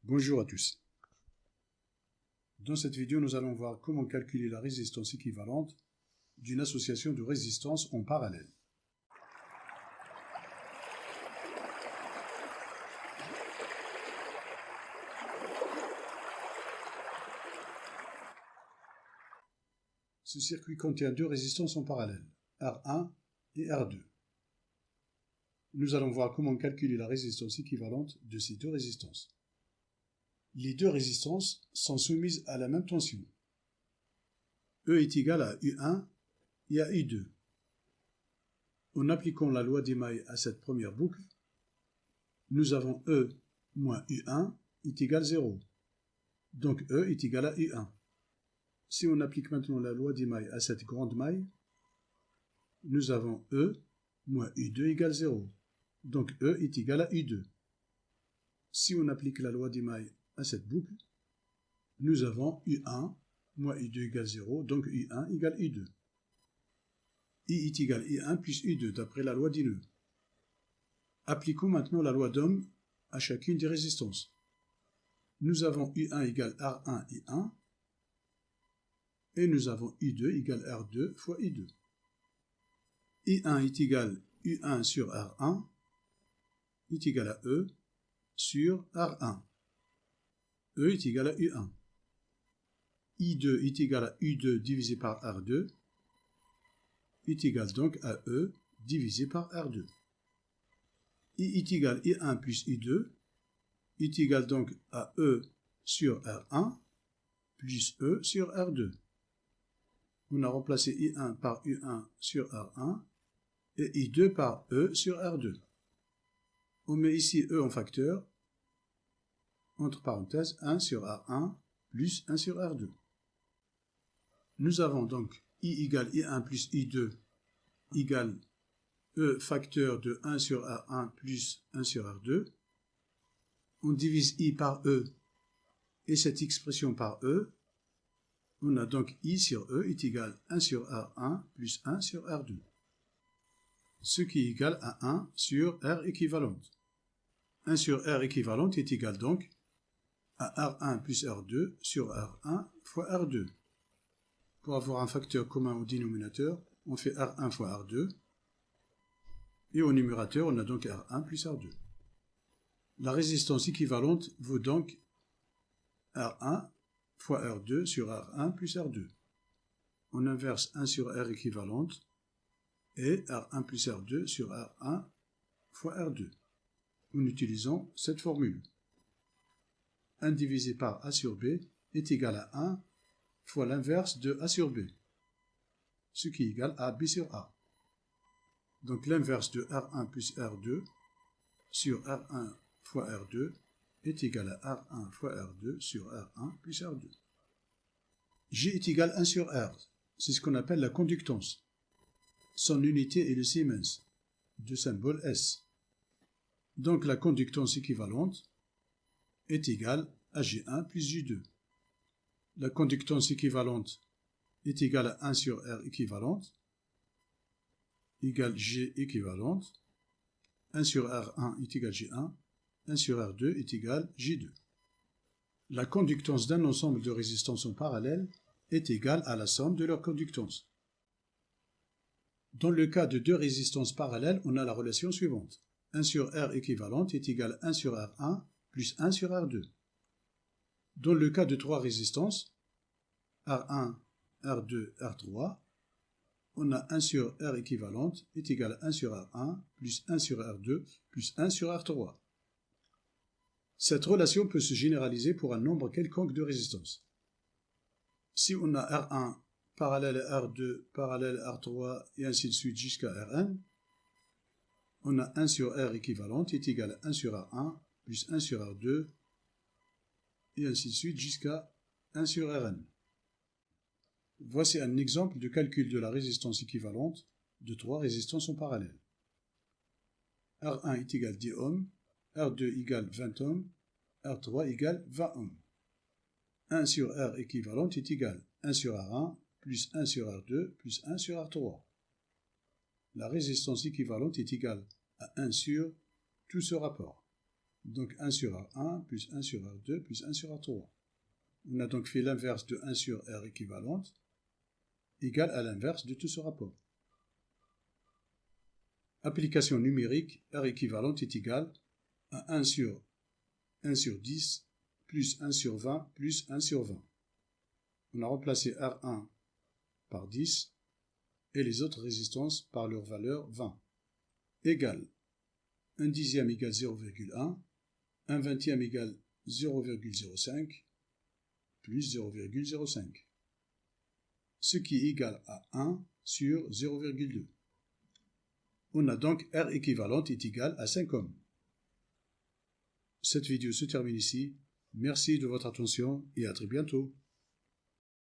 Bonjour à tous. Dans cette vidéo, nous allons voir comment calculer la résistance équivalente d'une association de résistances en parallèle. Ce circuit contient deux résistances en parallèle, R1 et R2. Nous allons voir comment calculer la résistance équivalente de ces deux résistances. Les deux résistances sont soumises à la même tension. E est égal à U1 et à U2. En appliquant la loi d'Émaille à cette première boucle, nous avons E moins U1 est égal à 0. Donc E est égal à U1. Si on applique maintenant la loi d'Émaille à cette grande maille, nous avons E moins U2 égale 0. Donc E est égal à U2. Si on applique la loi d'Émaille à cette boucle, nous avons U1 moins U2 égale 0, donc U1 égale U2. I est égal à I1 plus U2 d'après la loi d'Ineux. Appliquons maintenant la loi d'Ohm à chacune des résistances. Nous avons U1 égale R1 et 1, et nous avons U2 égale R2 fois I2. I1 est égal à U1 sur R1 est égal à E sur R1. E est égal à U1. I2 est égal à U2 divisé par R2 est égal donc à E divisé par R2. I est égal à I1 plus I2 est égal donc à E sur R1 plus E sur R2. On a remplacé I1 par U1 sur R1 et I2 par E sur R2. On met ici E en facteur, entre parenthèses 1 sur R1 plus 1 sur R2. Nous avons donc I égale I1 plus I2 égale E facteur de 1 sur R1 plus 1 sur R2. On divise I par E et cette expression par E. On a donc I sur E est égal à 1 sur R1 plus 1 sur R2. Ce qui est égal à 1 sur R équivalente. 1 sur R équivalente est égal donc à R1 plus R2 sur R1 fois R2. Pour avoir un facteur commun au dénominateur, on fait R1 fois R2. Et au numérateur, on a donc R1 plus R2. La résistance équivalente vaut donc R1 fois R2 sur R1 plus R2. On inverse 1 sur R équivalente et R1 plus R2 sur R1 fois R2. En utilisant cette formule. 1 divisé par A sur B est égal à 1 fois l'inverse de A sur B, ce qui est égal à B sur A. Donc l'inverse de R1 plus R2 sur R1 fois R2 est égal à R1 fois R2 sur R1 plus R2. G est égal à 1 sur R, c'est ce qu'on appelle la conductance. Son unité est le Siemens, de symbole S. Donc la conductance équivalente est égale à G1 plus J2. La conductance équivalente est égale à 1 sur R équivalente égale G équivalente. 1 sur R1 est égal à G1. 1 sur R2 est égal à J2. La conductance d'un ensemble de résistances en parallèle est égale à la somme de leurs conductances. Dans le cas de deux résistances parallèles, on a la relation suivante. 1 sur R équivalente est égal à 1 sur R1 plus 1 sur R2. Dans le cas de trois résistances, R1, R2, R3, on a 1 sur R équivalente est égal à 1 sur R1 plus 1 sur R2 plus 1 sur R3. Cette relation peut se généraliser pour un nombre quelconque de résistances. Si on a R1 parallèle à R2 parallèle à R3 et ainsi de suite jusqu'à Rn, on a 1 sur R équivalente est égal à 1 sur R1 plus 1 sur R2 et ainsi de suite jusqu'à 1 sur Rn. Voici un exemple de calcul de la résistance équivalente de trois résistances en parallèle. R1 est égal à 10 ohms, R2 égale 20 ohms, R3 égale 20 ohms. 1 sur R équivalente est égal à 1 sur R1 plus 1 sur R2 plus 1 sur R3. La résistance équivalente est égale à 1 sur tout ce rapport. Donc 1 sur R1 plus 1 sur R2 plus 1 sur R3. On a donc fait l'inverse de 1 sur R équivalente égale à l'inverse de tout ce rapport. Application numérique, R équivalente est égale à 1 sur 10 plus 1 sur 20 plus 1 sur 20. On a remplacé R1 par 10 et les autres résistances par leur valeur 20. Égale 1 dixième égale 0,1, 1 vingtième égale 0,05 plus 0,05. Ce qui est égal à 1 sur 0,2. On a donc R équivalente est égale à 5 ohms. Cette vidéo se termine ici. Merci de votre attention et à très bientôt.